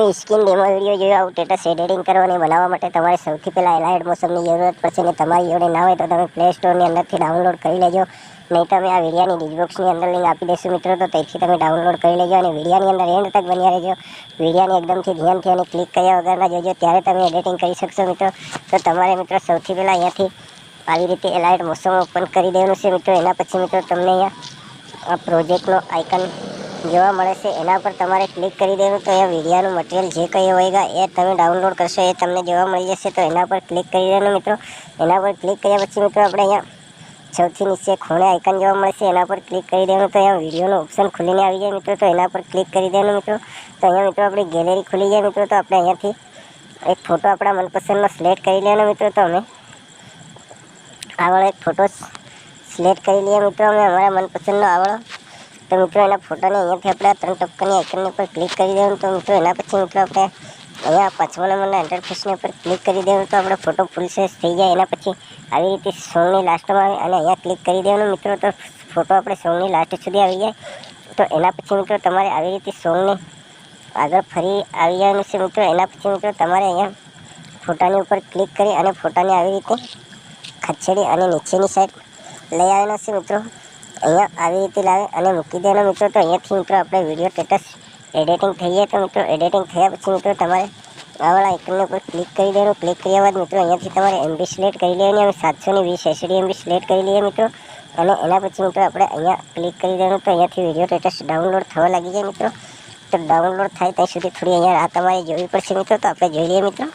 નવી skin demo video જોયો આવું સ્ટેટસ એડિટિંગ કરવાની બનાવવા માટે તમારે સૌથી પહેલાં એલાઇડ મોશનની જરૂરત પડશે ને તમારી જોડે ના હોય તો તમે પ્લે સ્ટોરની અંદરથી ડાઉનલોડ કરી લેજો, નહીં તો અમે આ વિડીયોની ડિસ્ક્રિપ્શનની અંદર લિંક આપી દઈશું મિત્રો, તો તેથી તમે ડાઉનલોડ કરી લેજો અને વિડીયોની અંદર એન્ડ તક બન્યા રહેજો. વિડીયોને એકદમથી ધ્યાનથી અને ક્લિક કર્યા વગરના જોજો, ત્યારે તમે એડિટિંગ કરી શકશો મિત્રો. તો તમારે મિત્રો સૌથી પહેલાં અહીંયાથી આવી રીતે એલાઇડ મોશન ઓપન કરી દેવાનું છે મિત્રો. એના પછી મિત્રો તમને અહીંયા આ પ્રોજેક્ટનો આઇકન જોવા મળે છે, એના પર તમારે ક્લિક કરી દેવું. તો અહીંયા વિડીયોનું મટીરિયલ જે કંઈ હોયગા એ તમે ડાઉનલોડ કરશો એ તમને જોવા મળી જશે. તો એના પર ક્લિક કરી દેવાનું મિત્રો. એના પર ક્લિક કર્યા પછી મિત્રો આપણે અહીંયા સૌથી નીચે ખૂણે આઇકન જોવા મળશે, એના પર ક્લિક કરી દેવાનું. તો અહીંયા વિડીયોનો ઓપ્શન ખુલીને આવી જાય મિત્રો. તો એના પર ક્લિક કરી દેવાનું મિત્રો. તો અહીંયા મિત્રો આપણી ગેલેરી ખુલી જાય મિત્રો. તો આપણે અહીંયાથી એક ફોટો આપણા મનપસંદનો સિલેક્ટ કરી લેવાનો મિત્રો. તો અમે આવડો એક ફોટો સિલેક્ટ કરી લઈએ મિત્રો, અમે અમારા મનપસંદનો આવડો. તો મિત્રો એના ફોટાને અહીંયાથી આપણે 3 ટપકાની આઇકનની ઉપર ક્લિક કરી દેવાનું. તો મિત્રો એના પછી મિત્રો આપણે અહીંયા 5મા નંબરના ઇન્ટરફેસની ઉપર ક્લિક કરી દેવાનું. તો આપણો ફોટો ફૂલ સાઇઝ થઈ જાય. એના પછી આવી રીતે સોંગની લાસ્ટમાં આવે અને અહીંયા ક્લિક કરી દેવાનું મિત્રો. તો ફોટો આપણે સોંગની લાસ્ટ સુધી આવી જાય. તો એના પછી મિત્રો તમારે આવી રીતે સોંગને આગળ ફરી આવી જવાનું છે મિત્રો. એના પછી મિત્રો તમારે અહીંયા ફોટાની ઉપર ક્લિક કરી અને ફોટાને આવી રીતે ખસેડી અને નીચેની સાઈડ લઈ આવવાના છે મિત્રો. અહીંયા આવી રીતે લાવે અને મૂકી દેવાનો મિત્રો. તો અહીંયાથી મિત્રો આપણે વિડીયો સ્ટેટસ એડિટિંગ થઈ જાય. તો મિત્રો એડિટિંગ થયા પછી મિત્રો તમારે આવાળા આઇકનની ઉપર ક્લિક કરી દેવાનું. ક્લિક કર્યા બાદ મિત્રો અહીંયાથી તમારે MB સિલેક્ટ કરી લેવાની. અમે 720 HD MB સિલેક્ટ કરી લઈએ મિત્રો. અને એના પછી મિત્રો આપણે અહીંયા ક્લિક કરી દેવાનું. તો અહીંયાથી વિડીયો સ્ટેટસ ડાઉનલોડ થવા લાગી જાય મિત્રો. તો ડાઉનલોડ થાય ત્યાં સુધી થોડી અહીંયા આ તમારે જોવી પડશે મિત્રો. તો આપણે જોઈ લઈએ મિત્રો.